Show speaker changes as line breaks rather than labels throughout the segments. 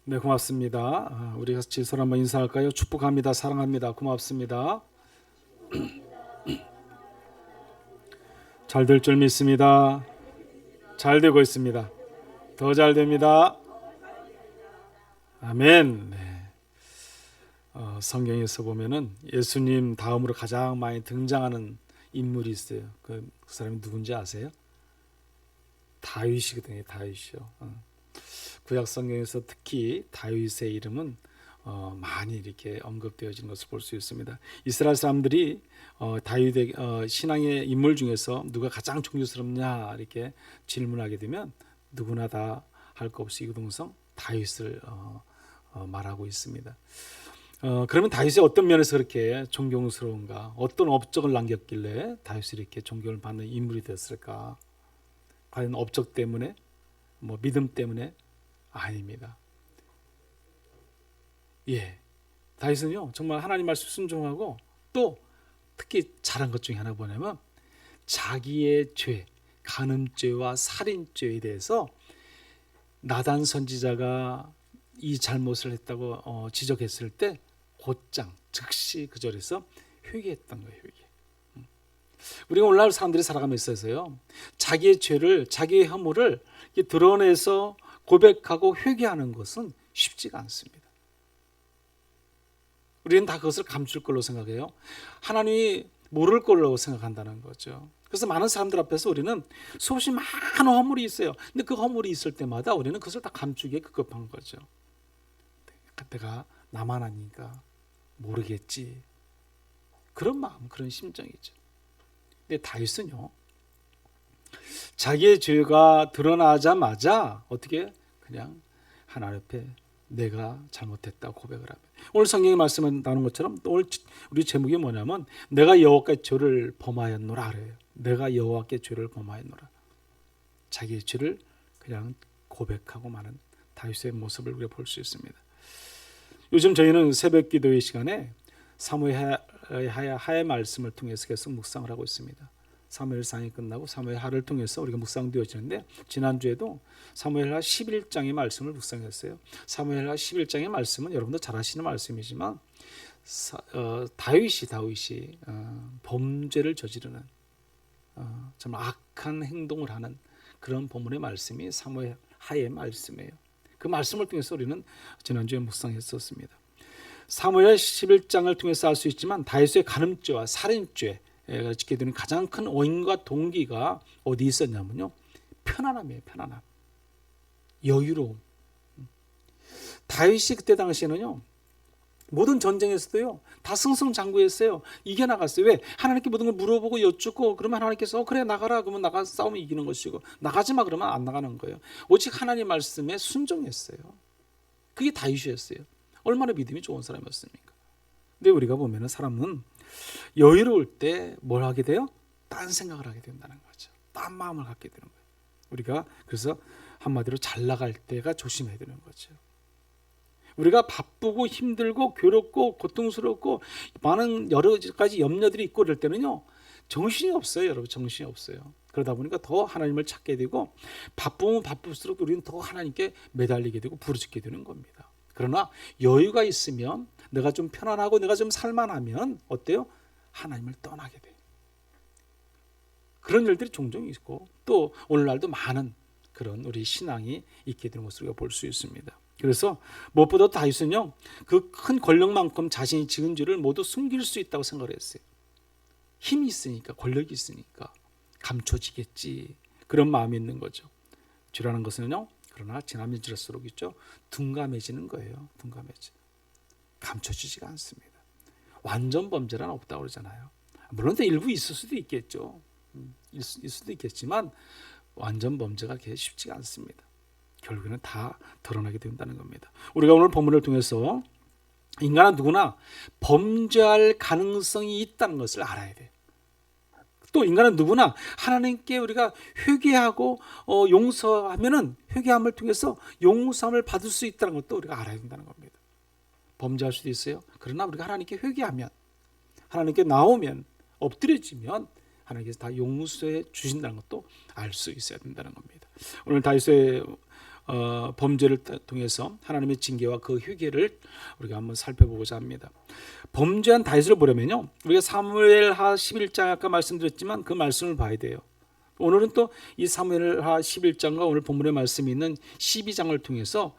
네, 고맙습니다. 우리 같이 서로 한번 인사할까요? 축복합니다. 사랑합니다. 고맙습니다. 잘 될 줄 믿습니다. 잘 되고 있습니다. 더 잘 됩니다. 아멘. 네. 성경에서 보면은 예수님 다음으로 가장 많이 등장하는 인물이 있어요. 그 사람이 누군지 아세요? 다윗이거든요. 다윗이요. 구약 성경에서 특히 다윗의 이름은 많이 이렇게 언급되어진 것을 볼 수 있습니다. 이스라엘 사람들이 다윗의 신앙의 인물 중에서 누가 가장 존경스럽냐 이렇게 질문하게 되면 누구나 다 할 것 없이 이구동성 다윗을 말하고 있습니다. 그러면 다윗이 어떤 면에서 그렇게 존경스러운가? 어떤 업적을 남겼길래 다윗이 이렇게 존경을 받는 인물이 됐을까? 과연 업적 때문에, 뭐 믿음 때문에? 아닙니다. 예, 다윗은요 정말 하나님 말씀 순종하고 또 특히 잘한 것 중에 하나 뭐냐면 자기의 죄, 간음죄와 살인죄에 대해서 나단 선지자가 이 잘못을 했다고 지적했을 때 곧장 즉시 그 절에서 회개했던 거예요. 회개. 우리가 오늘날 사람들이 살아가면서 있어서요 자기의 죄를, 자기의 허물을 드러내서 고백하고 회개하는 것은 쉽지가 않습니다. 우리는 다 그것을 감출 걸로 생각해요. 하나님이 모를 걸로 생각한다는 거죠. 그래서 많은 사람들 앞에서 우리는 수없이 많은 허물이 있어요. 근데 그 허물이 있을 때마다 우리는 그것을 다 감추기에 급급한 거죠. 내가 나만 아니까 모르겠지. 그런 마음, 그런 심정이죠. 근데 다윗은요, 자기의 죄가 드러나자마자 어떻게 그냥 하나님 앞에 내가 잘못했다고 고백을 합니다. 오늘 성경의 말씀에 나오는 것처럼 오늘 우리 제목이 뭐냐면 내가 여호와께 죄를 범하였노라 그래요. 내가 여호와께 죄를 범하였노라. 자기의 죄를 그냥 고백하고 마는 다윗의 모습을 우리가 볼 수 있습니다. 요즘 저희는 새벽 기도의 시간에 사무엘하의 말씀을 통해서 계속 묵상을 하고 있습니다. 사무엘상이 끝나고 사무엘하를 통해서 우리가 묵상되어지는데 지난주에도 사무엘하 11장의 말씀을 묵상했어요. 사무엘하 11장의 말씀은 여러분도 잘 아시는 말씀이지만 다윗이 범죄를 저지르는 정말 악한 행동을 하는 그런 본문의 말씀이 사무엘하의 말씀이에요. 그 말씀을 통해서 우리는 지난주에 묵상했었습니다. 사무엘 11장을 통해서 알 수 있지만 다윗의 간음죄와 살인죄 짓게 되는 가장 큰 원인과 동기가 어디 있었냐면요, 편안함이에요. 편안함, 여유로움. 다윗이 그때 당시에는요 모든 전쟁에서도요 다 승승장구했어요. 이겨나갔어요. 왜? 하나님께 모든 걸 물어보고 여쭙고 그러면 하나님께서 그래 나가라 그러면 나가서 싸우면 이기는 것이고 나가지 마 그러면 안 나가는 거예요. 오직 하나님 말씀에 순종했어요. 그게 다윗이었어요. 얼마나 믿음이 좋은 사람이었습니까? 근데 우리가 보면은 사람은 여유로울 때 뭘 하게 돼요? 딴 생각을 하게 된다는 거죠. 딴 마음을 갖게 되는 거예요. 우리가 그래서 한마디로 잘 나갈 때가 조심해야 되는 거죠. 우리가 바쁘고 힘들고 괴롭고 고통스럽고 많은 여러 가지 염려들이 있고 그럴 때는요 정신이 없어요. 여러분 정신이 없어요. 그러다 보니까 더 하나님을 찾게 되고 바쁘면 바쁠수록 우리는 더 하나님께 매달리게 되고 부르짖게 되는 겁니다. 그러나 여유가 있으면 내가 좀 편안하고 내가 좀 살만하면 어때요? 하나님을 떠나게 돼요. 그런 일들이 종종 있고 또 오늘날도 많은 그런 우리 신앙이 있게 되는 것을 우리가 볼 수 있습니다. 그래서 무엇보다 다윗은요 그 큰 권력만큼 자신이 지은 죄를 모두 숨길 수 있다고 생각을 했어요. 힘이 있으니까, 권력이 있으니까 감춰지겠지 그런 마음이 있는 거죠. 죄라는 것은요 그러나 지나면 지날수록 있죠 둔감해지는 거예요. 둔감해져. 감춰지지가 않습니다. 완전 범죄란 없다고 그러잖아요. 물론 일부 있을 수도 있겠죠. 있을 수도 있겠지만 완전 범죄가 그렇게 쉽지가 않습니다. 결국에는 다 드러나게 된다는 겁니다. 우리가 오늘 본문을 통해서 인간은 누구나 범죄할 가능성이 있다는 것을 알아야 돼요. 또 인간은 누구나 하나님께 우리가 회개하고 용서하면은 회개함을 통해서 용서함을 받을 수 있다는 것도 우리가 알아야 된다는 겁니다. 범죄할 수도 있어요. 그러나 우리가 하나님께 회개하면, 하나님께 나오면, 엎드려지면 하나님께서 다 용서해 주신다는 것도 알 수 있어야 된다는 겁니다. 오늘 다윗의 범죄를 통해서 하나님의 징계와 그 회개를 우리가 한번 살펴보고자 합니다. 범죄한 다윗을 보려면요, 우리가 사무엘하 11장 아까 말씀드렸지만 그 말씀을 봐야 돼요. 오늘은 또 이 사무엘하 11장과 오늘 본문의 말씀이 있는 12장을 통해서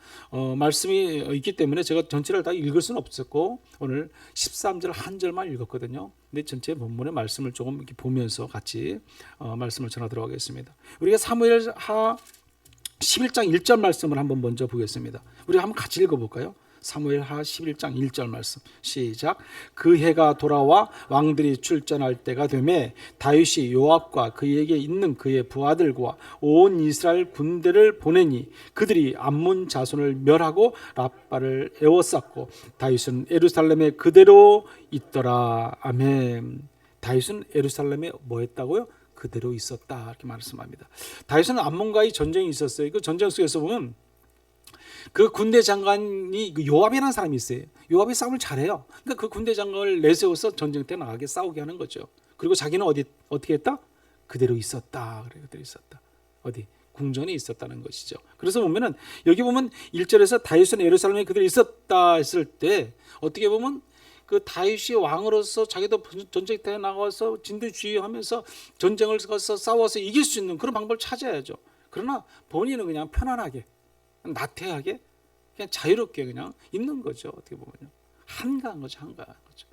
말씀이 있기 때문에 제가 전체를 다 읽을 수는 없었고 오늘 13절 한 절만 읽었거든요. 근데 전체 본문의 말씀을 조금 이렇게 보면서 같이 말씀을 전하도록 하겠습니다. 우리가 사무엘하 11장 1절 말씀을 한번 먼저 보겠습니다. 우리 한번 같이 읽어볼까요? 사무엘하 11장 1절 말씀 시작. 그 해가 돌아와 왕들이 출전할 때가 되매 다윗이 요압과 그에게 있는 그의 부하들과 온 이스라엘 군대를 보내니 그들이 암몬 자손을 멸하고 라빠를 에워쌌고 다윗은 예루살렘에 그대로 있더라. 아멘. 다윗은 예루살렘에 뭐 했다고요? 그대로 있었다 이렇게 말씀합니다. 다윗은 암몬과의 전쟁이 있었어요. 그 전쟁 속에서 보면 그 군대 장관이 요압이라는 사람이 있어요. 요압이 싸움을 잘해요. 그러니까 그 군대 장관을 내세워서 전쟁 때 나가게 싸우게 하는 거죠. 그리고 자기는 어떻게 했다? 그대로 있었다. 그래, 그대로 있었다. 어디? 궁전에 있었다는 것이죠. 그래서 보면은 여기 보면 1절에서 다윗은 예루살렘에 그대로 있었다 했을 때 어떻게 보면 그 다윗이 왕으로서 자기도 전쟁 때 나가서 진두지휘하면서 전쟁을 가서 싸워서 이길 수 있는 그런 방법을 찾아야죠. 그러나 본인은 그냥 편안하게 나태하게 그냥 자유롭게 그냥 있는 거죠. 어떻게 보면요. 한가한 거죠. 한가한 거죠.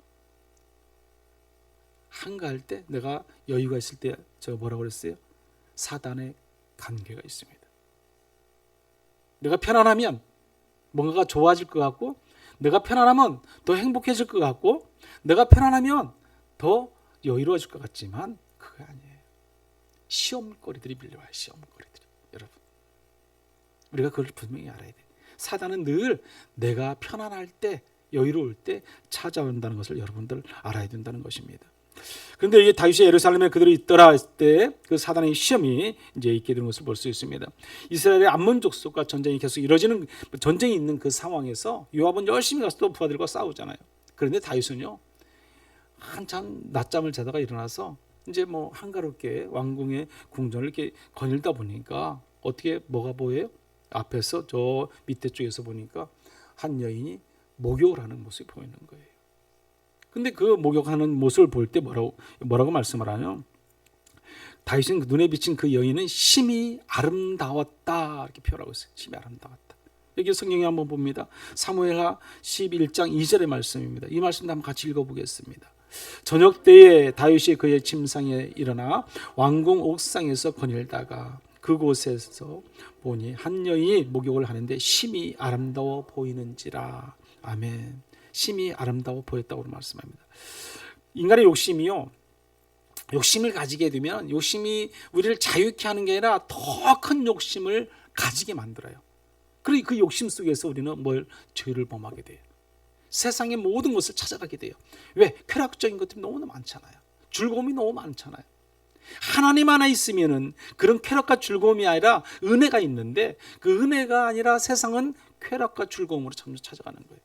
한가할 때 내가 여유가 있을 때 제가 뭐라고 그랬어요? 사단의 관계가 있습니다. 내가 편안하면 뭔가가 좋아질 것 같고 내가 편안하면 더 행복해질 것 같고 내가 편안하면 더 여유로워질 것 같지만 그게 아니에요. 시험거리들이 밀려와요. 시험거리들이. 여러분 우리가 그걸 분명히 알아야 돼요. 사단은 늘 내가 편안할 때 여유로울 때 찾아온다는 것을 여러분들 알아야 된다는 것입니다. 그런데 이 다윗이 예루살렘에 그대로 있더라 했을 때 그 사단의 시험이 이제 있게 되는 것을 볼 수 있습니다. 이스라엘의 암몬 족속과 전쟁이 계속 이루어지는 전쟁이 있는 그 상황에서 요압은 열심히 가서 또 부하들과 싸우잖아요. 그런데 다윗은요 한참 낮잠을 자다가 일어나서 이제 뭐 한가롭게 왕궁의 궁전을 이렇게 거닐다 보니까 어떻게 뭐가 보여요? 앞에서 저 밑에 쪽에서 보니까 한 여인이 목욕을 하는 모습이 보이는 거예요. 근데 그 목욕하는 모습을 볼 때 뭐라고 말씀을 하냐? 다윗은 눈에 비친 그 여인은 심히 아름다웠다 이렇게 표현하고 있어요. 심히 아름다웠다. 여기 성경에 한번 봅니다. 사무엘하 11장 2절의 말씀입니다. 이 말씀도 한번 같이 읽어보겠습니다. 저녁 때에 다윗이 그의 침상에 일어나 왕궁 옥상에서 거닐다가 그곳에서 보니 한 여인이 목욕을 하는데 심히 아름다워 보이는지라. 아멘. 심히 아름다워 보였다고 말씀합니다. 인간의 욕심이요, 욕심을 가지게 되면 욕심이 우리를 자유케 하는 게 아니라 더 큰 욕심을 가지게 만들어요. 그리고 그 욕심 속에서 우리는 죄를 범하게 돼요. 세상의 모든 것을 찾아가게 돼요. 왜? 쾌락적인 것들이 너무 많잖아요. 즐거움이 너무 많잖아요. 하나님 하나 있으면은 그런 쾌락과 즐거움이 아니라 은혜가 있는데 그 은혜가 아니라 세상은 쾌락과 즐거움으로 점점 찾아가는 거예요.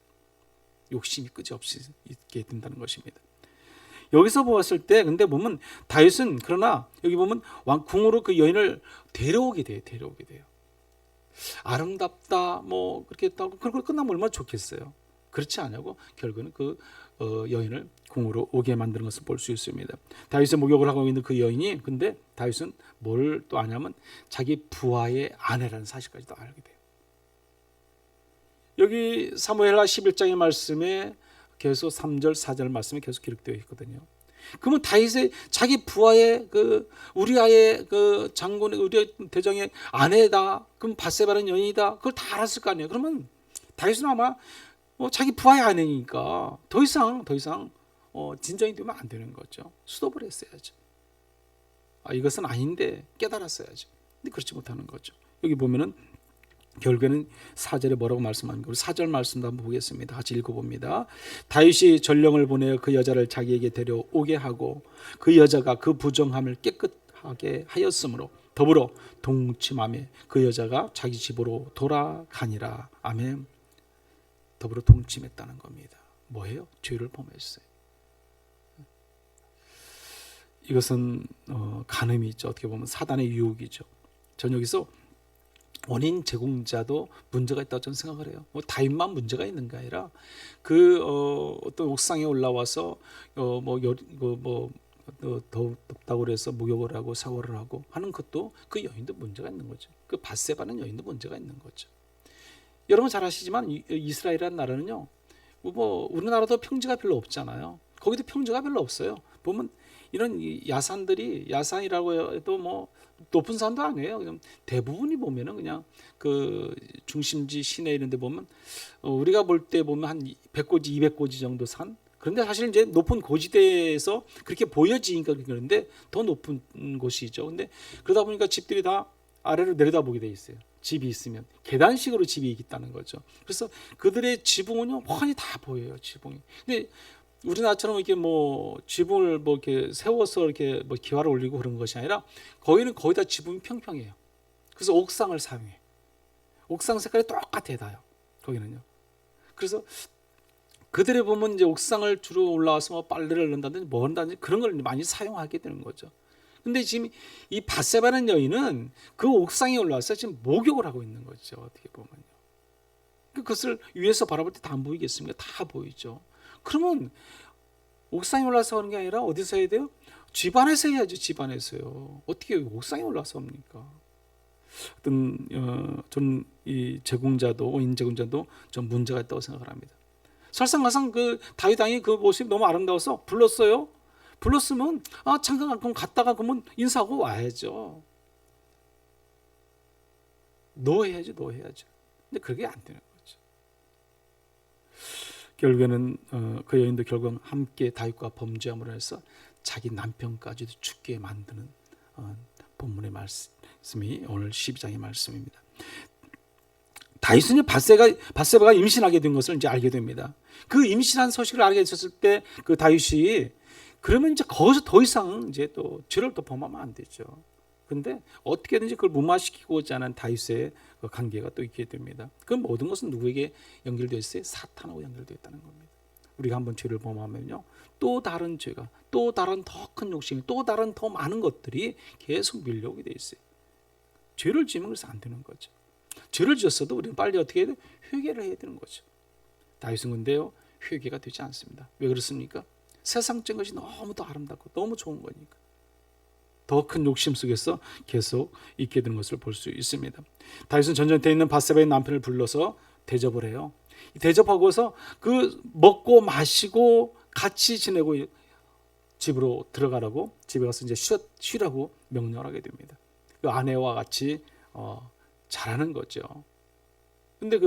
욕심이 끝없이 있게 된다는 것입니다. 여기서 보았을 때 근데 보면 다윗은 그러나 여기 보면 왕궁으로 그 여인을 데려오게 돼요. 아름답다 뭐 그렇게 했다고 그걸 끝나면 얼마나 좋겠어요. 그렇지 않냐고 결국은 그 여인을 궁으로 오게 만드는 것을 볼 수 있습니다. 다윗의 목욕을 하고 있는 그 여인이 근데 다윗은 뭘 또 아냐면 자기 부하의 아내라는 사실까지도 알게 돼요. 여기 사무엘하 11장의 말씀에 계속 3절 4절 말씀이 계속 기록되어 있거든요. 그러면 다윗의 자기 부하의 그 우리아의 그 장군의 우리아 대장의 아내다. 그럼 밧세바라는 여인이다. 그걸 다 알았을 거 아니에요. 그러면 다윗은 아마 자기 부하의 아내니까 더 이상 진정이 되면 안 되는 거죠. 스톱을 했어야죠. 이것은 아닌데 깨달았어야죠. 근데 그렇지 못하는 거죠. 여기 보면은 결국에는 4절에 뭐라고 말씀합니까? 우리 4절 말씀도 한번 보겠습니다. 같이 읽어봅니다. 다윗이 전령을 보내어 그 여자를 자기에게 데려오게 하고 그 여자가 그 부정함을 깨끗하게 하였으므로 더불어 동침하며 그 여자가 자기 집으로 돌아가니라. 아멘. 더불어 동침했다는 겁니다. 뭐예요? 죄를 범했어요. 이것은 간음이 있죠. 어떻게 보면 사단의 유혹이죠. 저는 여기서 원인 제공자도 문제가 있다고 저는 생각을 해요. 뭐 다윗만 문제가 있는 게 아니라 어떤 옥상에 올라와서 더 덥다고 그래서 목욕을 하고 샤워를 하고 하는 것도 그 여인도 문제가 있는 거죠. 그 밧세바는 여인도 문제가 있는 거죠. 여러분 잘 아시지만 이스라엘이라는 나라는요, 뭐 우리나라도 평지가 별로 없잖아요. 거기도 평지가 별로 없어요. 보면 이런 야산이라고 해도 뭐 높은 산도 아니에요. 그냥 대부분이 보면은 그냥 그 중심지 시내 이런 데 보면 우리가 볼 때 보면 한 100고지, 200고지 정도 산. 그런데 사실 이제 높은 고지대에서 그렇게 보여지니까 그런데 더 높은 곳이죠. 근데 그러다 보니까 집들이 다 아래로 내려다보게 돼 있어요. 집이 있으면 계단식으로 집이 있다는 거죠. 그래서 그들의 지붕은요, 훤히 다 보여요. 지붕이. 근데 우리나라처럼 이렇게 뭐 지붕을 뭐 이렇게 세워서 이렇게 뭐 기와를 올리고 그런 것이 아니라 거기는 거의 다 지붕이 평평해요. 그래서 옥상을 사용해. 옥상 색깔이 똑같아요, 다요. 거기는요. 그래서 그들이 보면 이제 옥상을 주로 올라와서 뭐 빨래를 넣는다든지 뭐 한다든지 그런 걸 많이 사용하게 되는 거죠. 근데 지금 이 밧세바라는 여인은 그 옥상에 올라와서 지금 목욕을 하고 있는 거죠. 어떻게 보면요. 그것을 위에서 바라볼 때 다 안 보이겠습니까? 다 보이죠. 그러면 옥상에 올라서 하는 게 아니라 어디서 해야 돼요? 집 안에서 해야죠. 집 안에서요. 어떻게 옥상에 올라서 합니까? 저는 이 제공자도 원인 제공자도 좀 문제가 있다고 생각을 합니다. 설상가상 그 다윗 왕이 그 모습이 너무 아름다워서 불렀어요. 불렀으면 잠깐 그럼 갔다가 그러면 인사하고 와야죠. 노해야죠. 근데 그게 안 되는 거죠. 결국에는 그 여인도 결국 함께 다윗과 범죄함으로 해서 자기 남편까지도 죽게 만드는 본문의 말씀이 오늘 12장의 말씀입니다. 다윗은 밧세바가 임신하게 된 것을 이제 알게 됩니다. 그 임신한 소식을 알게 됐을 때 그 다윗이 그러면 이제 거기서 더 이상 이제 또 죄를 또 범하면 안 되죠. 근데 어떻게든지 그걸 무마시키고자 하는 다윗의 그 관계가 또 있게 됩니다. 그 모든 것은 누구에게 연결되어 있어요? 사탄하고 연결되어 있다는 겁니다. 우리가 한번 죄를 범하면요, 또 다른 죄가, 또 다른 더 큰 욕심이, 또 다른 더 많은 것들이 계속 밀려오게 돼 있어요. 죄를 지으면 그래서 안 되는 거죠. 죄를 지었어도 우리는 빨리 어떻게 해야 돼요? 회개를 해야 되는 거죠. 다윗은 근데요, 회개가 되지 않습니다. 왜 그렇습니까? 세상적인 것이 너무 더 아름답고 너무 좋은 거니까. 더 큰 욕심 속에서 계속 있게 되는 것을 볼 수 있습니다. 다윗은 전쟁터에 있는 밧세바의 남편을 불러서 대접을 해요. 대접하고서 그 먹고 마시고 같이 지내고 집으로 들어가라고, 집에 가서 이제 쉬라고 명령을 하게 됩니다. 그 아내와 같이 잘하는 거죠. 근데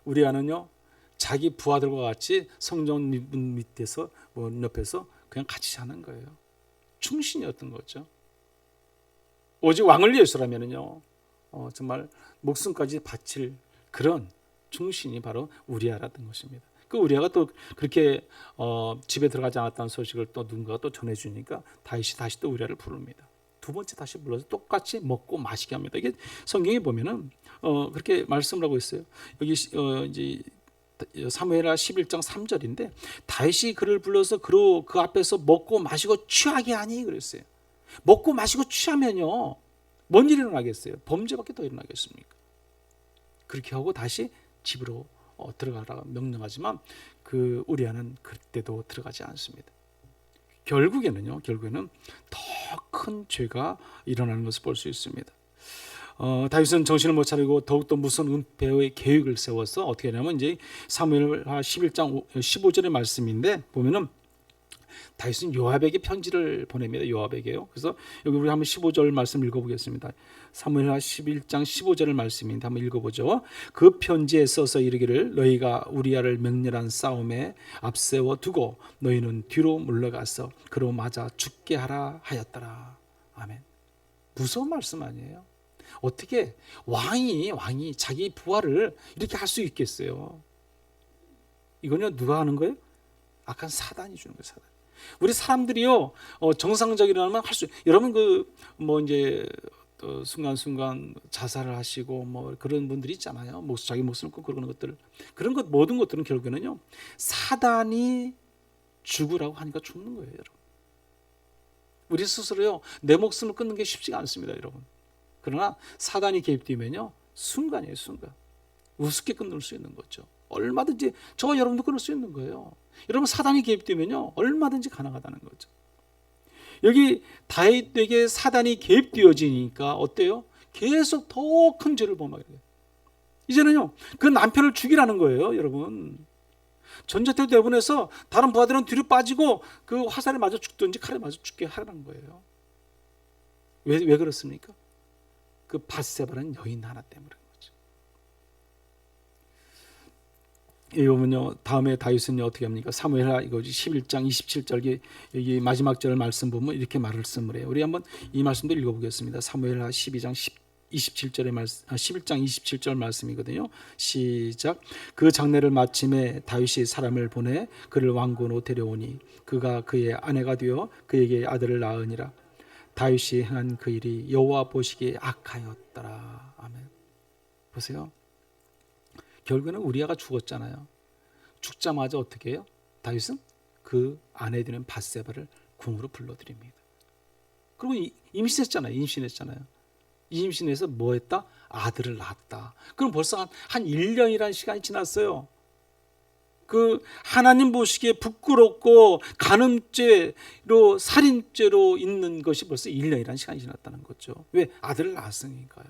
우리 아는요, 자기 부하들과 같이 성전 밑에서 옆에서 그냥 같이 자는 거예요. 충신이었던 거죠. 오직 왕을 위해서라면요, 정말 목숨까지 바칠 그런 충신이 바로 우리아라던 것입니다. 그 우리아가 또 그렇게 집에 들어가지 않았다는 소식을 또 누군가가 또 전해주니까 다윗이 다시 또 우리아를 부릅니다. 두 번째 다시 불러서 똑같이 먹고 마시게 합니다. 이게 성경에 보면은 그렇게 말씀을 하고 있어요. 여기 이제 사무엘하 11장 3절인데 다윗이 그를 불러서 그 앞에서 먹고 마시고 취하게 하니 그랬어요. 먹고 마시고 취하면요, 뭔 일이 일어나겠어요? 범죄밖에 더 일어나겠습니까? 그렇게 하고 다시 집으로 들어가라 명령하지만 그 우리아는 그때도 들어가지 않습니다. 결국에는 더 큰 죄가 일어나는 것을 볼 수 있습니다. 다윗은 정신을 못 차리고 더욱더 무서운 은폐의 계획을 세워서 어떻게 하냐면 이제 사무엘하 11장 15절의 말씀인데 보면은 다윗은 요압에게 편지를 보냅니다. 요압에게요. 그래서 여기 우리 한번 15절 말씀 읽어보겠습니다. 사무엘하 11장 15절의 말씀인데 한번 읽어보죠. 그 편지에 써서 이르기를 너희가 우리아를 맹렬한 싸움에 앞세워 두고 너희는 뒤로 물러가서 그로 맞아 죽게 하라 하였더라. 아멘. 무서운 말씀 아니에요? 어떻게 왕이 자기 부하를 이렇게 할 수 있겠어요? 이거는 누가 하는 거예요? 악한 사단이 주는 거예요. 사단. 우리 사람들이요, 정상적이라면 할 수. 여러분 이제 순간순간 자살을 하시고 뭐 그런 분들이 있잖아요. 자기 목숨을 끊고 그러는 것들, 그런 것 모든 것들은 결국에는요, 사단이 죽으라고 하니까 죽는 거예요, 여러분. 우리 스스로요, 내 목숨을 끊는 게 쉽지가 않습니다, 여러분. 그러나 사단이 개입되면요, 순간이에요, 순간. 우습게 끊을 수 있는 거죠. 얼마든지 저와 여러분도 끊을 수 있는 거예요. 여러분, 사단이 개입되면요, 얼마든지 가능하다는 거죠. 여기 다윗에게 사단이 개입되어지니까 어때요? 계속 더 큰 죄를 범하게 돼요. 이제는요, 그 남편을 죽이라는 거예요, 여러분. 전쟁터 대본에서 다른 부하들은 뒤로 빠지고 그 화살에 맞아 죽든지 칼에 맞아 죽게 하라는 거예요. 왜 그렇습니까? 그 밧세바라는 여인 하나 때문에 그런 거죠. 이 보면요, 다음에 다윗은 어떻게 합니까? 사무엘하 이거지 11장 27절 여기 마지막 절 말씀 보면 이렇게 말씀을 해요. 우리 한번 이 말씀도 읽어보겠습니다. 사무엘하 12장 27절의 말씀, 11장 27절 말씀이거든요. 시작. 그 장례를 마침에 다윗이 사람을 보내 그를 왕궁으로 데려오니 그가 그의 아내가 되어 그에게 아들을 낳으니라. 다윗이 행한 그 일이 여호와 보시기에 악하였더라. 아멘. 보세요. 결국에는 우리아가 죽었잖아요. 죽자마자 어떻게 해요? 다윗은 그 아내 되는 밧세바를 궁으로 불러들입니다. 그리고 임신했잖아요. 임신해서 뭐 했다? 아들을 낳았다. 그럼 벌써 한 1년이라는 시간이 지났어요. 그 하나님 보시기에 부끄럽고 간음죄로 살인죄로 있는 것이 벌써 1년이라는 시간이 지났다는 거죠. 왜? 아들을 낳았으니까요.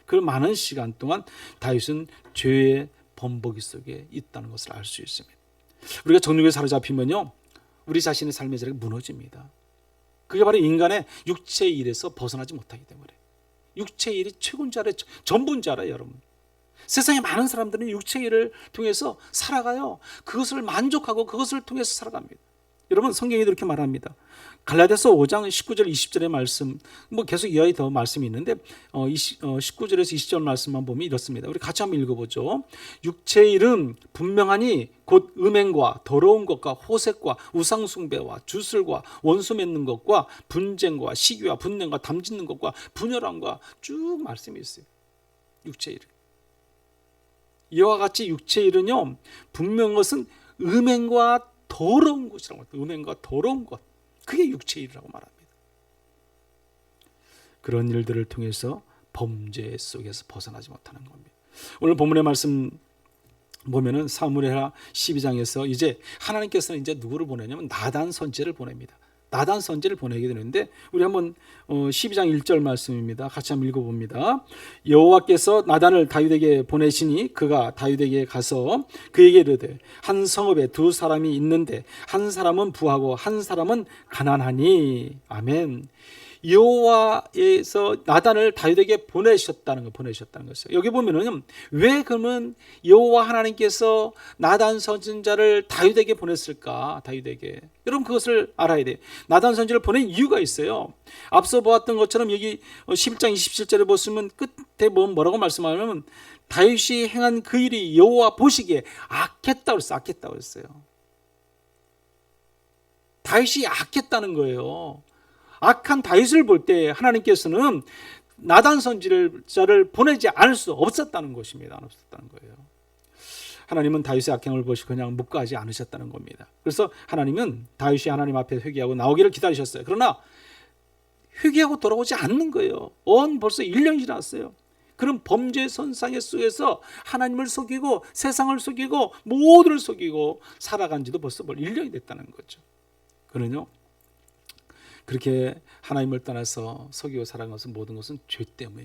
그 많은 시간 동안 다윗은 죄의 범벅이 속에 있다는 것을 알 수 있습니다. 우리가 정욕에 사로잡히면요, 우리 자신의 삶의 자리가 무너집니다. 그게 바로 인간의 육체의 일에서 벗어나지 못하기 때문에. 육체의 일이 최고인 줄 알아요. 전부인 줄 알아요, 여러분. 세상에 많은 사람들은 육체의 일을 통해서 살아가요. 그것을 만족하고 그것을 통해서 살아갑니다. 여러분, 성경이 이렇게 말합니다. 갈라디아서 5장 19절 20절의 말씀, 뭐 계속 이하에 더 말씀이 있는데 19절에서 20절 말씀만 보면 이렇습니다. 우리 같이 한번 읽어보죠. 육체의 일은 분명하니 곧 음행과 더러운 것과 호색과 우상숭배와 주술과 원수 맺는 것과 분쟁과 시기와 분냄과 담짓는 것과 분열함과 쭉 말씀이 있어요. 육체의 일. 이와 같이 육체의 일은요, 분명한 것은 음행과 더러운 것이라고 합니다. 음행과 더러운 것, 그게 육체의 일이라고 말합니다. 그런 일들을 통해서 범죄 속에서 벗어나지 못하는 겁니다. 오늘 본문의 말씀 보면은 사무엘하 12장에서 이제 하나님께서는 이제 누구를 보내냐면 나단 선지자를 보냅니다. 나단 선지자를 보내게 되는데 우리 한번 12장 1절 말씀입니다. 같이 한번 읽어봅니다. 여호와께서 나단을 다윗에게 보내시니 그가 다윗에게 가서 그에게 이르되 한 성읍에 두 사람이 있는데 한 사람은 부하고 한 사람은 가난하니. 아멘. 여호와에서 나단을 다윗에게 보내셨다는 것이에요. 여기 보면은 왜 그러면 여호와 하나님께서 나단 선지자를 다윗에게 보냈을까? 다윗에게. 여러분, 그것을 알아야 돼요. 나단 선지자를 보낸 이유가 있어요. 앞서 보았던 것처럼 여기 11장 27절에 보시면 끝에 뭐라고 말씀하냐면 다윗이 행한 그 일이 여호와 보시기에 악했다고 했어요. 다윗이 악했다는 거예요. 악한 다윗을 볼 때 하나님께서는 나단 선지자를 보내지 않을 수 없었다는 것입니다. 없었다는 거예요. 하나님은 다윗의 악행을 보시고 그냥 묵과하지 않으셨다는 겁니다. 그래서 하나님은 다윗이 하나님 앞에 회개하고 나오기를 기다리셨어요. 그러나 회개하고 돌아오지 않는 거예요. 벌써 1년이 지났어요. 그런 범죄 선상에 속에서 하나님을 속이고 세상을 속이고 모두를 속이고 살아간 지도 벌써 1년이 됐다는 거죠. 그는요, 그렇게 하나님을 떠나서 속이고 살아간 것은 모든 것은 죄 때문에.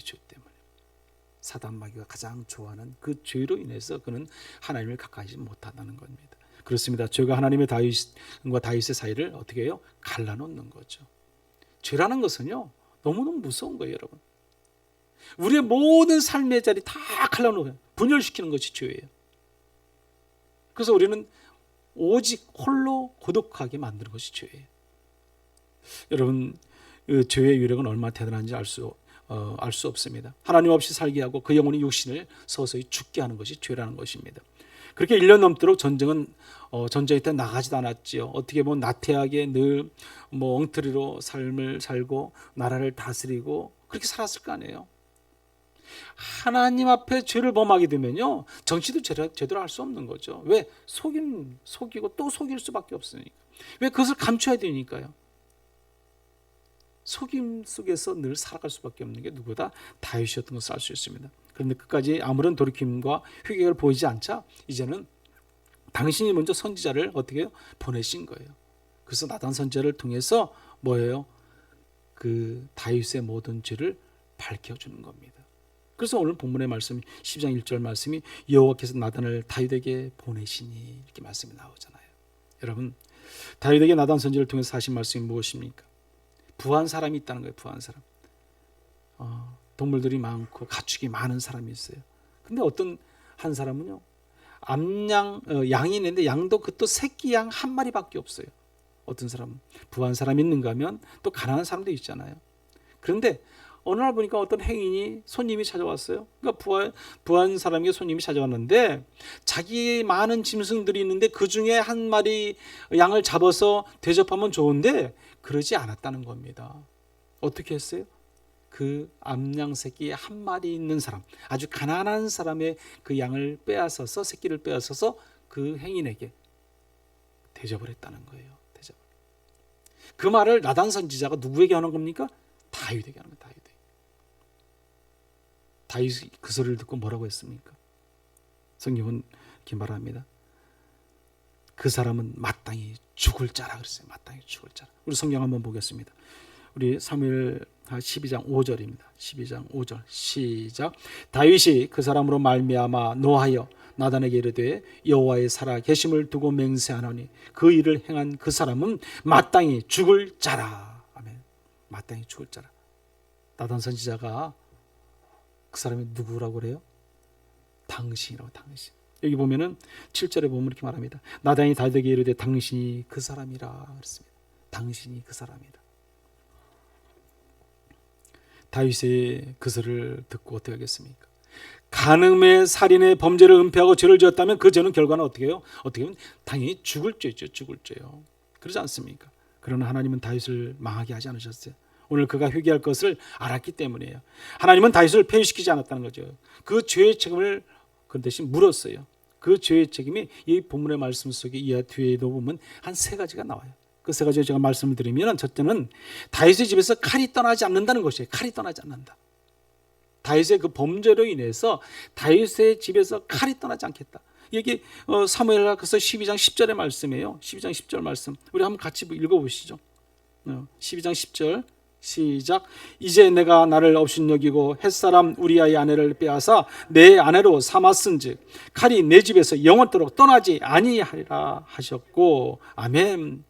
사단 마귀가 가장 좋아하는 그 죄로 인해서 그는 하나님을 가까이 하지 못한다는 겁니다. 그렇습니다. 죄가 하나님의 다윗과 다윗의 사이를 어떻게 해요? 갈라놓는 거죠. 죄라는 것은요, 너무너무 무서운 거예요, 여러분. 우리의 모든 삶의 자리 다 갈라놓아요. 분열시키는 것이 죄예요. 그래서 우리는 오직 홀로 고독하게 만드는 것이 죄예요. 여러분, 그 죄의 위력은 얼마나 대단한지 알 수 없습니다. 하나님 없이 살게 하고 그 영혼이 육신을 서서히 죽게 하는 것이 죄라는 것입니다. 그렇게 1년 넘도록 전쟁에 나가지도 않았지요. 어떻게 보면 나태하게 늘 엉터리로 삶을 살고 나라를 다스리고 그렇게 살았을 거 아니에요. 하나님 앞에 죄를 범하게 되면요, 정치도 제대로 할 수 없는 거죠. 왜? 속이고 또 속일 수밖에 없으니까. 왜? 그것을 감춰야 되니까요. 속임 속에서 늘 살아갈 수밖에 없는 게 누구다? 다윗이었던 것을 알 수 있습니다. 그런데 끝까지 아무런 돌이킴과 회개를 보이지 않자 이제는 당신이 먼저 선지자를 어떻게 해요? 보내신 거예요. 그래서 나단 선지자를 통해서 뭐예요? 그 다윗의 모든 죄를 밝혀주는 겁니다. 그래서 오늘 본문의 말씀 12장 1절 말씀이 여호와께서 나단을 다윗에게 보내시니 이렇게 말씀이 나오잖아요. 여러분, 다윗에게 나단 선지자를 통해서 하신 말씀이 무엇입니까? 부한 사람이 있다는 거예요. 부한 사람. 동물들이 많고 가축이 많은 사람이 있어요. 근데 어떤 한 사람은요, 양이 있는데 양도 그것도 새끼 양 한 마리밖에 없어요. 어떤 사람은 부한 사람이 있는가 하면 또 가난한 사람도 있잖아요. 그런데 어느 날 보니까 어떤 행인이 손님이 찾아왔어요. 그러니까 부한 사람에게 손님이 찾아왔는데 자기 많은 짐승들이 있는데 그 중에 한 마리 양을 잡아서 대접하면 좋은데 그러지 않았다는 겁니다. 어떻게 했어요? 그 암양 새끼 한 마리 있는 사람, 아주 가난한 사람의 그 양을 빼앗아서 새끼를 빼앗아서 그 행인에게 대접을 했다는 거예요. 대접. 그 말을 나단 선지자가 누구에게 하는 겁니까? 다윗에게 하는 거예요. 다윗이 그 소리를 듣고 뭐라고 했습니까? 성경은 이렇게 말합니다. 그 사람은 마땅히 죽을 자라 그랬어요. 마땅히 죽을 자라. 우리 성경 한번 보겠습니다. 우리 사무엘 12장 5절입니다. 12장 5절 시작. 다윗이 그 사람으로 말미암아 노하여 나단에게 이르되 여호와의 살아 계심을 두고 맹세하노니 그 일을 행한 그 사람은 마땅히 죽을 자라. 아멘. 마땅히 죽을 자라. 나단 선지자가 그 사람이 누구라고 그래요? 당신이라고. 당신. 여기 보면은 7절에 보면 이렇게 말합니다. 나단이 다윗에게 이르되 당신이 그 사람이라 그랬습니다. 당신이 그 사람이다. 다윗의 그 소리를 듣고 어떻게 하겠습니까? 간음의 살인의 범죄를 은폐하고 죄를 지었다면 그 죄는 결과는 어떻게 해요? 어떻게 하면 당연히 죽을 죄죠. 죽을 죄요. 그러지 않습니까? 그러나 하나님은 다윗을 망하게 하지 않으셨어요. 오늘 그가 회개할 것을 알았기 때문이에요. 하나님은 다윗을 폐위시키지 않았다는 거죠. 그 죄의 책임을 그 대신 물었어요. 그 죄의 책임이 이 본문의 말씀 속에 이 뒤에도 보면 한 세 가지가 나와요. 그 세 가지 제가 말씀을 드리면, 첫째는 다윗의 집에서 칼이 떠나지 않는다는 것이에요. 칼이 떠나지 않는다. 다윗의 그 범죄로 인해서 다윗의 집에서 칼이 떠나지 않겠다. 이게 사무엘하고서 12장 10절의 말씀이에요. 12장 10절 말씀. 우리 한번 같이 읽어보시죠. 12장 10절 시작. 이제 내가 나를 업신여기고 햇사람 우리아의 아내를 빼앗아 내 아내로 삼았은즉 칼이 내 집에서 영원토록 떠나지 아니하리라 하셨고. 아멘.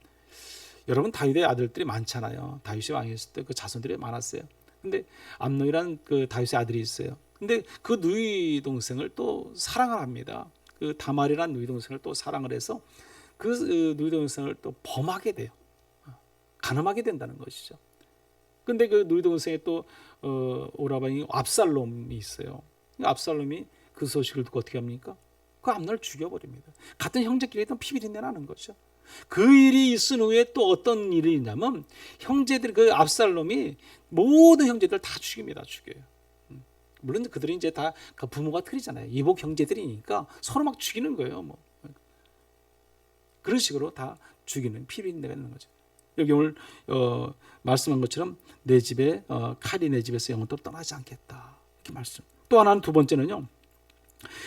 여러분, 다윗의 아들들이 많잖아요. 다윗이 왕이었을 때 그 자손들이 많았어요. 근데 암논이라는 그 다윗의 아들이 있어요. 근데 그 누이 동생을 또 사랑을 합니다. 그 다말이라는 누이 동생을 또 사랑을 해서 그 누이 동생을 또 범하게 돼요. 간음하게 된다는 것이죠. 근데 그 누이 동생의 또 오라버니 압살롬이 있어요. 압살롬이 그 소식을 듣고 어떻게 합니까? 그 암논을 죽여버립니다. 같은 형제끼리 했던 피비린내 나는 거죠. 그 일이 있은 후에 또 어떤 일이 있냐면 형제들, 그 압살롬이 모든 형제들 다 죽입니다. 죽여요. 물론 그들이 이제 다 그 부모가 틀리잖아요. 이복 형제들이니까 서로 막 죽이는 거예요. 뭐 그런 식으로 다 죽이는, 피비린내가 있는 거죠. 여기 오늘 말씀한 것처럼 내 집에 칼이 내 집에서 영원토록 떠나지 않겠다, 이렇게 말씀. 또 하나는, 두 번째는요,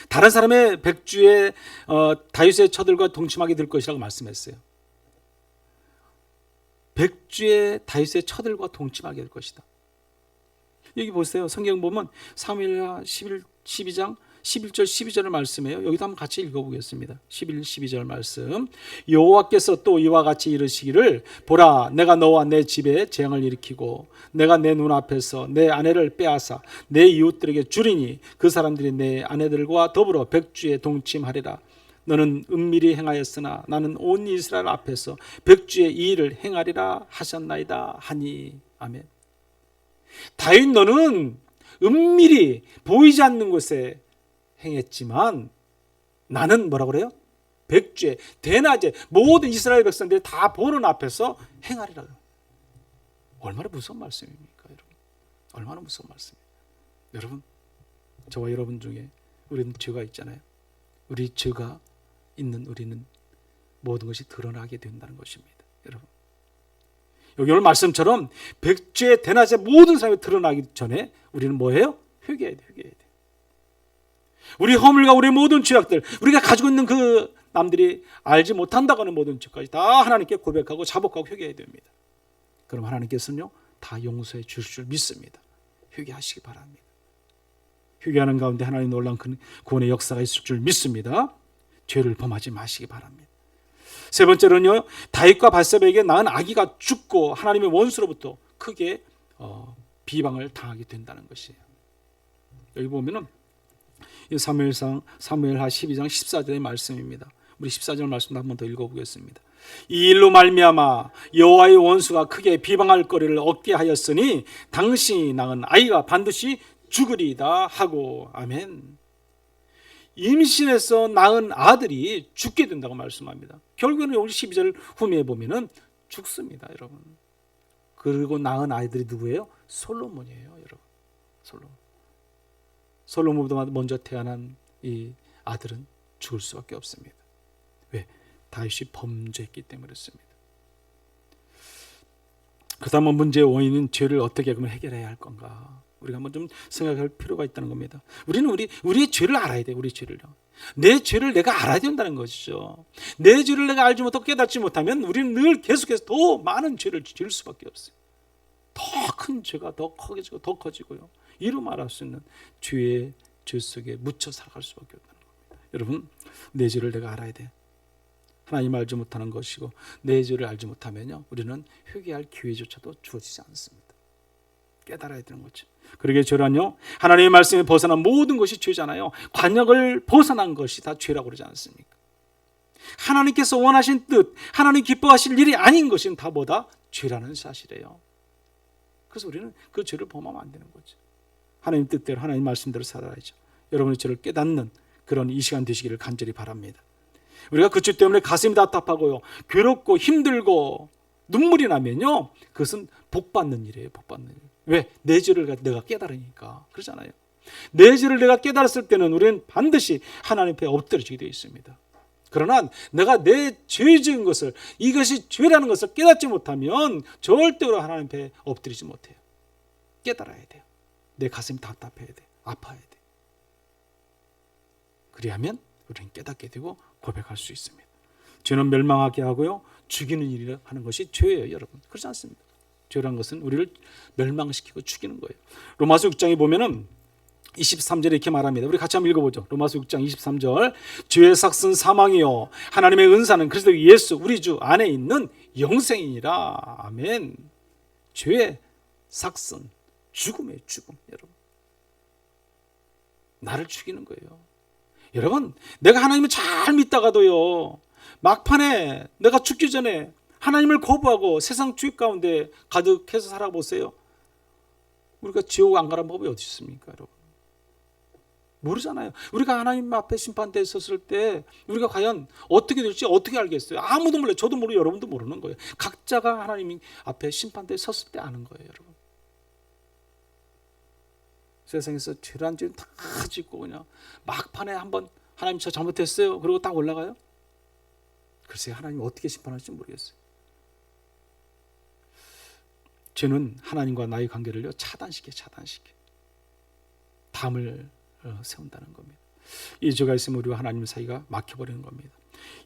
다른 사람의 백주에 다윗의 처들과 동침하게 될 것이라고 말씀했어요. 백주에 다윗의 처들과 동침하게 될 것이다. 여기 보세요. 성경 보면 사무엘하 12장 11절 12절의 말씀이에요. 여기도 한번 같이 읽어보겠습니다. 11, 12절 말씀. 여호와께서 또 이와 같이 이르시기를, 보라, 내가 너와 내 집에 재앙을 일으키고 내가 내 눈앞에서 내 아내를 빼앗아 내 이웃들에게 주리니 그 사람들이 내 아내들과 더불어 백주에 동침하리라. 너는 은밀히 행하였으나 나는 온 이스라엘 앞에서 백주의 이 일을 행하리라 하셨나이다 하니. 아멘. 다윗, 너는 은밀히 보이지 않는 곳에 행했지만 나는 뭐라고 그래요? 백주에, 대낮에 모든 이스라엘 백성들이 다 보는 앞에서 행하리라. 얼마나 무서운 말씀입니까, 여러분? 얼마나 무서운 말씀이에요. 여러분, 저와 여러분 중에 우리는 죄가 있잖아요. 우리 죄가 있는 우리는 모든 것이 드러나게 된다는 것입니다. 여러분, 여기 오늘 말씀처럼 백죄 대낮에 모든 사람이 드러나기 전에 우리는 뭐예요? 회개해야 돼. 회개해야 돼. 우리 허물과 우리 모든 죄악들, 우리가 가지고 있는 그 남들이 알지 못한다고 하는 모든 죄까지 다 하나님께 고백하고 자복하고 회개해야 됩니다. 그럼 하나님께서는요 다 용서해 주실 줄 믿습니다. 회개하시기 바랍니다. 회개하는 가운데 하나님 놀라운 구원의 역사가 있을 줄 믿습니다. 죄를 범하지 마시기 바랍니다. 세 번째로는요, 다윗과 바세바에게 낳은 아기가 죽고 하나님의 원수로부터 크게 비방을 당하게 된다는 것이에요. 여기 보면은 사무엘하 12장 14절의 말씀입니다. 우리 14절 말씀도 한 번 더 읽어보겠습니다. 이 일로 말미암아 여호와의 원수가 크게 비방할 거리를 얻게 하였으니 당신이 낳은 아이가 반드시 죽으리이다 하고. 아멘. 임신해서 낳은 아들이 죽게 된다고 말씀합니다. 결국에는 우리 12절 후미에 보면은 죽습니다, 여러분. 그리고 낳은 아이들이 누구예요? 솔로몬이에요, 여러분. 솔로몬보다 먼저 태어난 이 아들은 죽을 수밖에 없습니다. 왜? 다윗이 범죄했기 때문에 그렇습니다. 그다음 문제의 원인은 죄를 어떻게 그러면 해결해야 할 건가? 우리가 한번 좀 생각할 필요가 있다는 겁니다. 우리는 우리의 죄를 알아야 돼요. 우리 죄를요. 내 죄를 내가 알아야 된다는 것이죠. 내 죄를 내가 알지 못하고 깨닫지 못하면 우리는 늘 계속해서 더 많은 죄를 지을 수밖에 없어요. 더 큰 죄가 더 커지고 더 커지고요. 이루 말할 수 있는 죄의 죄 속에 묻혀 살아갈 수밖에 없다는 겁니다. 여러분, 내 죄를 내가 알아야 돼. 하나님 알지 못하는 것이고 내 죄를 알지 못하면요, 우리는 회개할 기회조차도 주어지지 않습니다. 깨달아야 되는 거죠. 그러게 죄란요, 하나님의 말씀에 벗어난 모든 것이 죄잖아요. 관역을 벗어난 것이 다 죄라고 그러지 않습니까? 하나님께서 원하신 뜻, 하나님 기뻐하실 일이 아닌 것은 다 뭐다? 죄라는 사실이에요. 그래서 우리는 그 죄를 범하면 안 되는 거죠. 하나님 뜻대로, 하나님 말씀대로 살아야죠. 여러분의 죄를 깨닫는 그런 이 시간 되시기를 간절히 바랍니다. 우리가 그 죄 때문에 가슴이 답답하고요, 괴롭고 힘들고 눈물이 나면요, 그것은 복받는 일이에요. 복받는 일. 왜? 내 죄를 내가 깨달으니까. 그러잖아요. 내 죄를 내가 깨달았을 때는 우리는 반드시 하나님 앞에 엎드려지게 되어 있습니다. 그러나 내가 내 죄 지은 것을, 이것이 죄라는 것을 깨닫지 못하면 절대로 하나님 앞에 엎드리지 못해요. 깨달아야 돼요. 내 가슴이 답답해야 돼. 아파야 돼. 그리하면 우리는 깨닫게 되고 고백할 수 있습니다. 죄는 멸망하게 하고요, 죽이는 일이라 하는 것이 죄예요, 여러분. 그렇지 않습니다. 죄란 것은 우리를 멸망시키고 죽이는 거예요. 로마서 6장에 보면은 23절에 이렇게 말합니다. 우리 같이 한번 읽어보죠. 로마서 6장 23절. 죄의 삭은 사망이요 하나님의 은사는 그리스도 예수 우리 주 안에 있는 영생이니라. 아멘. 죄의 삭은 죽음이에요. 죽음. 여러분, 나를 죽이는 거예요. 여러분, 내가 하나님을 잘 믿다가도요, 막판에 내가 죽기 전에 하나님을 거부하고 세상 주입 가운데 가득해서 살아보세요. 우리가 지옥 안 가는 법이 어디 있습니까, 여러분? 모르잖아요. 우리가 하나님 앞에 심판대에 섰을 때 우리가 과연 어떻게 될지 어떻게 알겠어요? 아무도 몰라요. 저도 모르고 여러분도 모르는 거예요. 각자가 하나님 앞에 심판대에 섰을 때 아는 거예요, 여러분. 세상에서 죄란 죄는 다 짓고 그냥 막판에 한번 하나님 저 잘못했어요, 그리고 딱 올라가요? 글쎄요, 하나님 어떻게 심판할지 모르겠어요. 죄는 하나님과 나의 관계를요 차단시켜 담을 세운다는 겁니다. 이 죄가 있으면 우리와 하나님 사이가 막혀버리는 겁니다.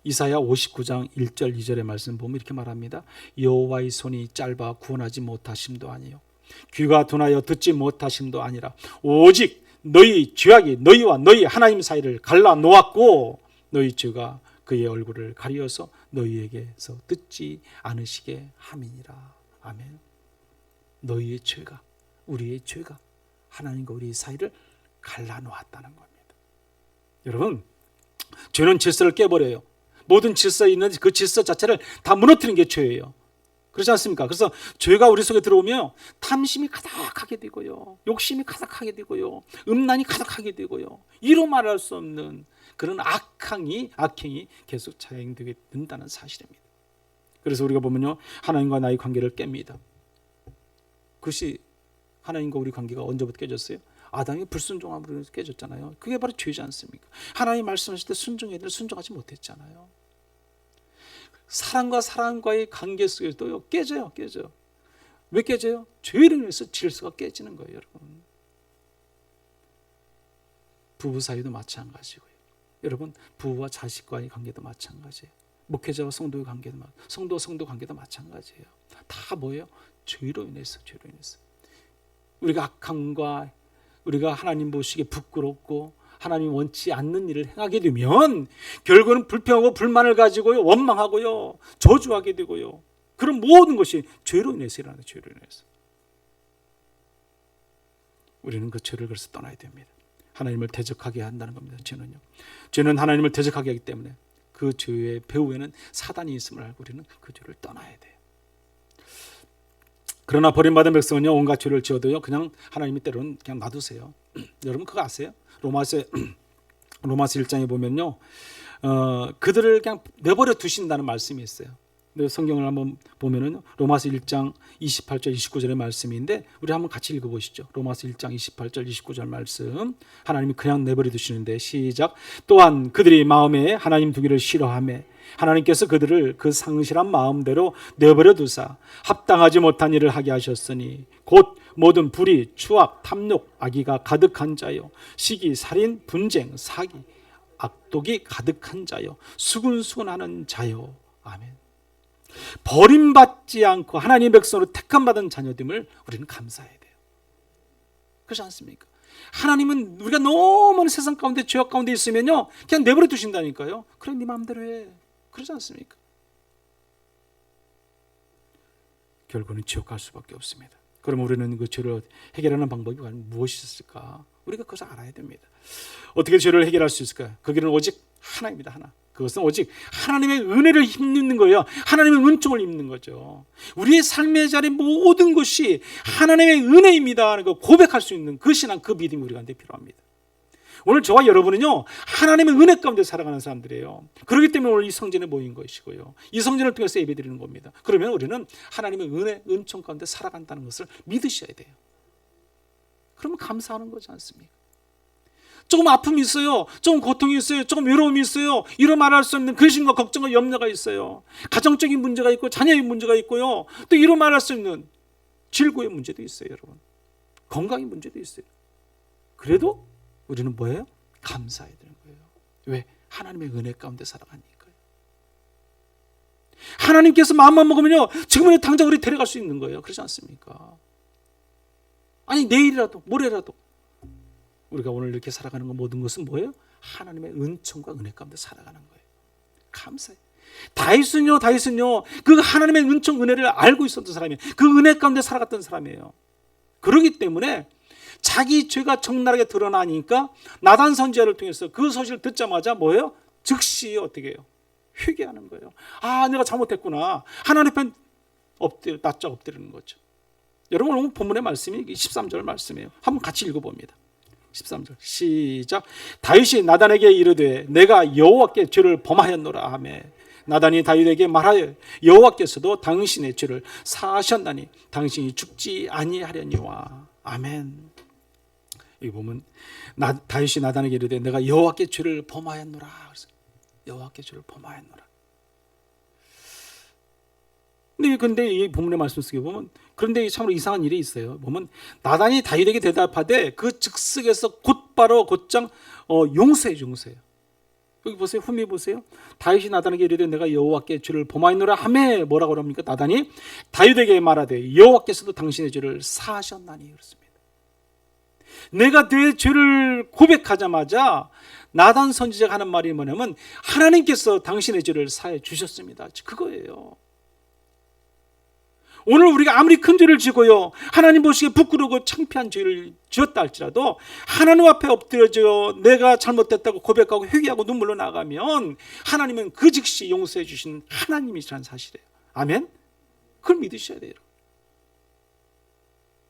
이사야 59장 1절 2절의 말씀 보면 이렇게 말합니다. 여호와의 손이 짧아 구원하지 못하심도 아니요 귀가 둔하여 듣지 못하심도 아니라 오직 너희 죄악이 너희와 너희 하나님 사이를 갈라 놓았고 너희 죄가 그의 얼굴을 가리어서 너희에게서 듣지 않으시게 함이니라. 아멘. 너희의 죄가, 우리의 죄가 하나님과 우리의 사이를 갈라놓았다는 겁니다. 여러분, 죄는 질서를 깨버려요. 모든 질서에 있는 그 질서 자체를 다 무너뜨리는 게 죄예요. 그렇지 않습니까? 그래서 죄가 우리 속에 들어오면 탐심이 가득하게 되고요, 욕심이 가득하게 되고요, 음란이 가득하게 되고요, 이로 말할 수 없는 그런 악행이 계속 자행되게 된다는 사실입니다. 그래서 우리가 보면요, 하나님과 나의 관계를 깹니다. 그것이 하나님과 우리 관계가 언제부터 깨졌어요? 아담이 불순종함으로 해서 깨졌잖아요. 그게 바로 죄지 않습니까? 하나님 말씀하실 때 순종해야 될 순종하지 못했잖아요. 사람과 사람과의 관계 속에서도 깨져요. 왜 깨져요? 죄로 인해서 질서가 깨지는 거예요, 여러분. 부부 사이도 마찬가지고요. 여러분, 부부와 자식과의 관계도 마찬가지예요. 목회자와 성도의 관계도 성도 관계도 마찬가지예요. 다 뭐예요? 죄로 인해서. 우리가 악함과 우리가 하나님 보시기에 부끄럽고 하나님 원치 않는 일을 행하게 되면 결국은 불평하고 불만을 가지고요, 원망하고요, 저주하게 되고요. 그런 모든 것이 죄로 인해서 일어나는 죄로 인해서. 우리는 그 죄를 그래서 떠나야 됩니다. 하나님을 대적하게 한다는 겁니다. 죄는 하나님을 대적하게 하기 때문에 그 죄의 배후에는 사단이 있음을 알고 우리는 그 죄를 떠나야 돼요. 그러나 버림받은 백성은요, 온갖 죄를 지어도요, 그냥 하나님이 때로는 그냥 놔두세요. 여러분 그거 아세요? 로마서 1장에 보면요, 그들을 그냥 내버려 두신다는 말씀이 있어요. 성경을 한번 보면은 로마서 1장 28절 29절의 말씀인데 우리 한번 같이 읽어보시죠. 로마서 1장 28절 29절 말씀. 하나님이 그냥 내버려 두시는데, 시작. 또한 그들이 마음에 하나님 두기를 싫어하매 하나님께서 그들을 그 상실한 마음대로 내버려 두사 합당하지 못한 일을 하게 하셨으니 곧 모든 불의, 추악, 탐욕, 악의가 가득한 자요, 시기, 살인, 분쟁, 사기, 악독이 가득한 자요, 수근수근하는 자요. 아멘. 버림받지 않고 하나님의 백성으로 택함받은 자녀됨을 우리는 감사해야 돼요. 그렇지 않습니까? 하나님은 우리가 너무 세상 가운데 죄악 가운데 있으면요, 그냥 내버려 두신다니까요. 그래, 네 마음대로 해. 그러지 않습니까? 결국은 지옥 갈 수밖에 없습니다. 그럼 우리는 그 죄를 해결하는 방법이 무엇이 있을까? 우리가 그것을 알아야 됩니다. 어떻게 죄를 해결할 수 있을까요? 그 길은 오직 하나입니다. 하나. 그것은 오직 하나님의 은혜를 힘입는 거예요. 하나님의 은총을 입는 거죠. 우리의 삶의 자리 모든 것이 하나님의 은혜입니다 하는 거 고백할 수 있는 그 신앙, 그 믿음이 우리한테 필요합니다. 오늘 저와 여러분은요, 하나님의 은혜 가운데 살아가는 사람들이에요. 그렇기 때문에 오늘 이 성전에 모인 것이고요, 이 성전을 통해서 예배드리는 겁니다. 그러면 우리는 하나님의 은혜, 은총 가운데 살아간다는 것을 믿으셔야 돼요. 그러면 감사하는 거지 않습니까? 조금 아픔이 있어요, 조금 고통이 있어요, 조금 외로움이 있어요, 이루 말할 수 없는 근심과 걱정과 염려가 있어요. 가정적인 문제가 있고 자녀의 문제가 있고요, 또 이루 말할 수 있는 질고의 문제도 있어요. 여러분, 건강의 문제도 있어요. 그래도 우리는 뭐예요? 감사해야 되는 거예요. 왜? 하나님의 은혜 가운데 살아가니까요. 하나님께서 마음만 먹으면요, 지금은 당장 우리 데려갈 수 있는 거예요. 그렇지 않습니까? 아니, 내일이라도 모레라도 우리가 오늘 이렇게 살아가는 것, 모든 것은 뭐예요? 하나님의 은총과 은혜 가운데 살아가는 거예요. 감사해요. 다윗은요, 그 하나님의 은총, 은혜를 알고 있었던 사람이에요. 그 은혜 가운데 살아갔던 사람이에요. 그렇기 때문에 자기 죄가 적나라하게 드러나니까 나단 선지자를 통해서 그 소식을 듣자마자 뭐예요? 즉시 어떻게 해요? 회개하는 거예요. 아, 내가 잘못했구나. 하나님 앞에 납작 엎드리는 거죠. 여러분, 오늘 본문의 말씀이 13절 말씀이에요. 한번 같이 읽어봅니다. 13절 시작. 다윗이 나단에게 이르되 내가 여호와께 죄를 범하였노라 하며 나단이 다윗에게 말하여 여호와께서도 당신의 죄를 사하셨나니 당신이 죽지 아니하려니와. 아멘. 여기 보면 다윗이 나단에게 이르되 내가 여호와께 죄를 범하였노라. 여호와께 죄를 범하였노라. 근데 이 본문의 말씀 속에 보면, 그런데 참으로 이상한 일이 있어요. 보면 나단이 다윗에게 대답하되 그 즉석에서 곧바로 곧장 용서해요. 여기 보세요. 후미 보세요. 다윗이 나단에게 이르되 내가 여호와께 죄를 범하였노라 하매 뭐라고 합니까? 나단이 다윗에게 말하되 여호와께서도 당신의 죄를 사하셨나니 그렇습니다. 내가 내 죄를 고백하자마자 나단 선지자가 하는 말이 뭐냐면 하나님께서 당신의 죄를 사해 주셨습니다. 그거예요. 오늘 우리가 아무리 큰 죄를 지고요, 하나님 보시기에 부끄러우고 창피한 죄를 지었다 할지라도 하나님 앞에 엎드려져 내가 잘못됐다고 고백하고 회개하고 눈물로 나가면 하나님은 그 즉시 용서해 주신 하나님이시라는 사실이에요. 아멘? 그걸 믿으셔야 돼요.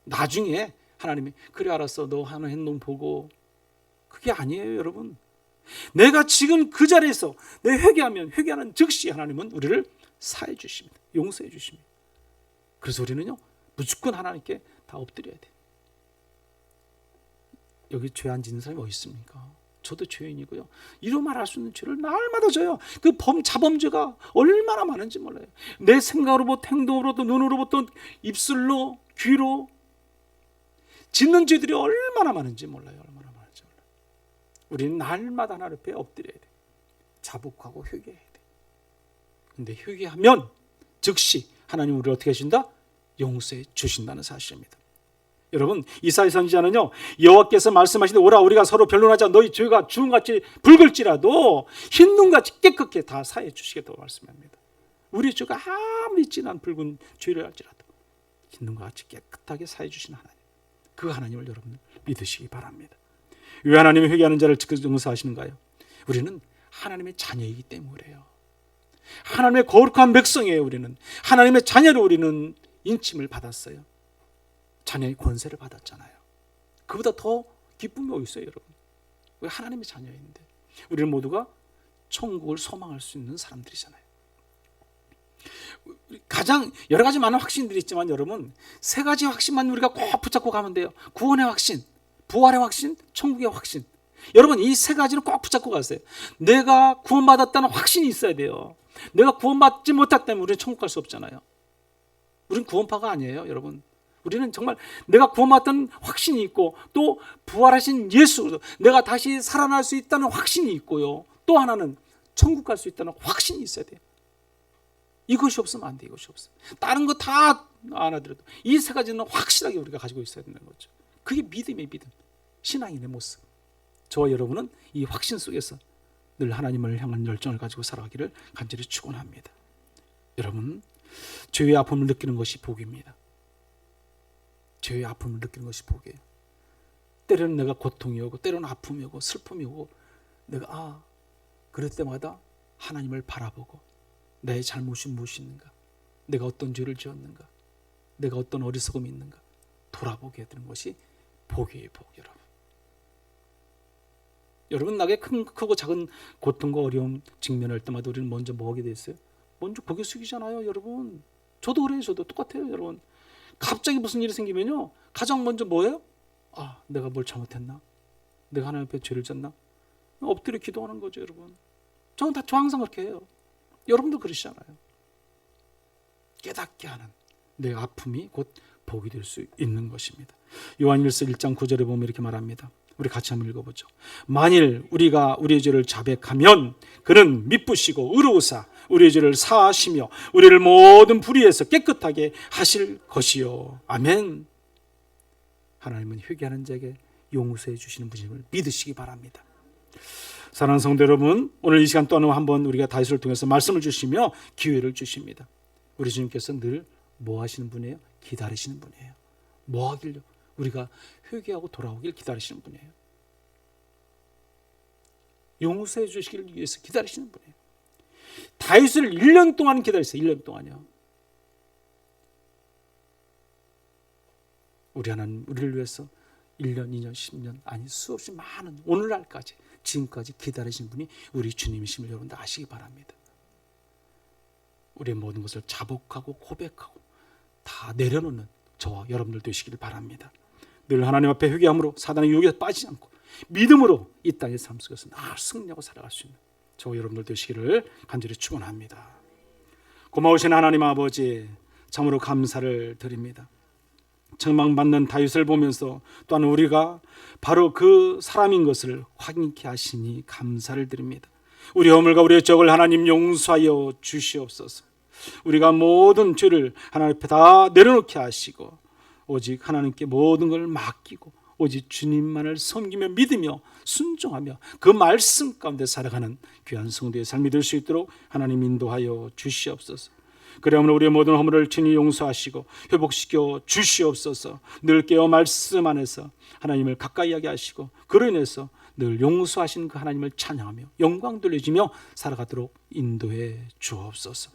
나중에 하나님이 그래 알았어, 너 하나 행동 보고, 그게 아니에요. 여러분, 내가 지금 그 자리에서 내 회개하는 즉시 하나님은 우리를 사해 주십니다. 용서해 주십니다. 그래서 우리는요, 무조건 하나님께 다 엎드려야 돼. 여기 죄 안 짓는 사람이 어디 있습니까? 저도 죄인이고요, 이로 말할 수 있는 죄를 날마다 져요. 그 자범죄가 얼마나 많은지 몰라요. 내 생각으로부터, 행동으로부터, 눈으로부터, 입술로, 귀로 짓는 죄들이 얼마나 많은지 몰라요. 얼마나 많은지 몰라요. 우리는 날마다 하나님 앞에 엎드려야 돼. 자복하고 회개해야 돼. 근데 회개하면 즉시 하나님 우리를 어떻게 하신다? 용서해 주신다는 사실입니다. 여러분, 이사야 선지자는요, 여호와께서 말씀하시되 오라 우리가 서로 변론하자. 너희 죄가 주홍같이 붉을지라도 흰눈같이 깨끗게 다 사해 주시겠다고 말씀합니다. 우리 죄가 아무리 진한 붉은 죄를 할지라도 흰눈과 같이 깨끗하게 사해 주시는 하나님, 그 하나님을 여러분 믿으시기 바랍니다. 왜 하나님이 회개하는 자를 용서하시는가요? 우리는 하나님의 자녀이기 때문에 그래요. 하나님의 거룩한 백성이에요. 우리는 하나님의 자녀로 우리는 인침을 받았어요. 자녀의 권세를 받았잖아요. 그보다 더 기쁨이 어디 있어요, 여러분? 왜 하나님의 자녀인데 우리는 모두가 천국을 소망할 수 있는 사람들이잖아요. 가장 여러 가지 많은 확신들이 있지만 여러분, 세 가지 확신만 우리가 꼭 붙잡고 가면 돼요. 구원의 확신, 부활의 확신, 천국의 확신. 여러분, 이 세 가지는 꼭 붙잡고 가세요. 내가 구원받았다는 확신이 있어야 돼요. 내가 구원받지 못했다면 우리는 천국 갈 수 없잖아요. 우리는 구원파가 아니에요, 여러분. 우리는 정말 내가 구원받았다는 확신이 있고, 또 부활하신 예수, 내가 다시 살아날 수 있다는 확신이 있고요. 또 하나는 천국 갈 수 있다는 확신이 있어야 돼요. 이것이 없으면 안 돼. 이것이 없어요. 다른 거 다 알아들어도 이 세 가지는 확실하게 우리가 가지고 있어야 되는 거죠. 그게 믿음의 믿음, 신앙인의 모습. 저와 여러분은 이 확신 속에서 늘 하나님을 향한 열정을 가지고 살아가기를 간절히 축원합니다. 여러분, 죄의 아픔을 느끼는 것이 복입니다. 죄의 아픔을 느끼는 것이 복이에요. 때로는 내가 고통이 오고, 때로는 아픔이 오고, 슬픔이 오고, 내가 그럴 때마다 하나님을 바라보고 나의 잘못이 무엇이 있는가, 내가 어떤 죄를 지었는가, 내가 어떤 어리석음이 있는가 돌아보게 되는 것이 복이에요. 복. 여러분, 나에게 크고 작은 고통과 어려움 직면할 때마다 우리는 먼저 뭐 하게 돼 있어요? 먼저 고개 숙이잖아요, 여러분. 저도 그래요. 저도 똑같아요, 여러분. 갑자기 무슨 일이 생기면요, 가장 먼저 뭐예요? 내가 뭘 잘못했나? 내가 하나님 앞에 죄를 졌나? 엎드려 기도하는 거죠, 여러분. 저 항상 그렇게 해요. 여러분도 그러시잖아요. 깨닫게 하는 내 아픔이 곧 복이 될 수 있는 것입니다. 요한일서 1장 9절에 보면 이렇게 말합니다. 우리 같이 한번 읽어보죠. 만일 우리가 우리의 죄를 자백하면 그는 미쁘시고 의로우사 우리의 죄를 사하시며 우리를 모든 불의에서 깨끗하게 하실 것이요. 아멘. 하나님은 회개하는 자에게 용서해 주시는 분임을 믿으시기 바랍니다. 사랑하는 성도 여러분, 오늘 이 시간 또한 한번 우리가 다윗을 통해서 말씀을 주시며 기회를 주십니다. 우리 주님께서 늘 뭐 하시는 분이에요? 기다리시는 분이에요. 뭐 하길요? 우리가 회개하고 돌아오길 기다리시는 분이에요. 용서해 주시기를 위해서 기다리시는 분이에요. 다윗을 1년 동안 기다렸어요. 1년 동안요. 우리 하나님 우리를 위해서 1년, 2년, 10년 아니 수없이 많은 오늘날까지 지금까지 기다리신 분이 우리 주님이심을 여러분들 아시기 바랍니다. 우리의 모든 것을 자복하고 고백하고 다 내려놓는 저와 여러분들 되시기를 바랍니다. 늘 하나님 앞에 회개함으로 사단의 유혹에 빠지지 않고 믿음으로 이 땅의 삶 속에서 늘 승리하고 살아갈 수 있는 저와 여러분들 되시기를 간절히 축원합니다. 고마우신 하나님 아버지, 참으로 감사를 드립니다. 책망받는 다윗을 보면서 또한 우리가 바로 그 사람인 것을 확인케 하시니 감사를 드립니다. 우리 허물과 우리의 적을 하나님 용서하여 주시옵소서. 우리가 모든 죄를 하나님 앞에 다 내려놓게 하시고 오직 하나님께 모든 걸 맡기고 오직 주님만을 섬기며 믿으며 순종하며 그 말씀 가운데 살아가는 귀한 성도의 삶이 될 수 있도록 하나님 인도하여 주시옵소서. 그러므로 우리의 모든 허물을 친히 용서하시고 회복시켜 주시옵소서. 늘 깨어 말씀 안에서 하나님을 가까이 하게 하시고 그로 인해서 늘 용서하신 그 하나님을 찬양하며 영광 돌려주며 살아가도록 인도해 주옵소서.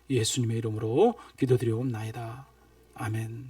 예수님의 이름으로 기도드리옵나이다. 아멘.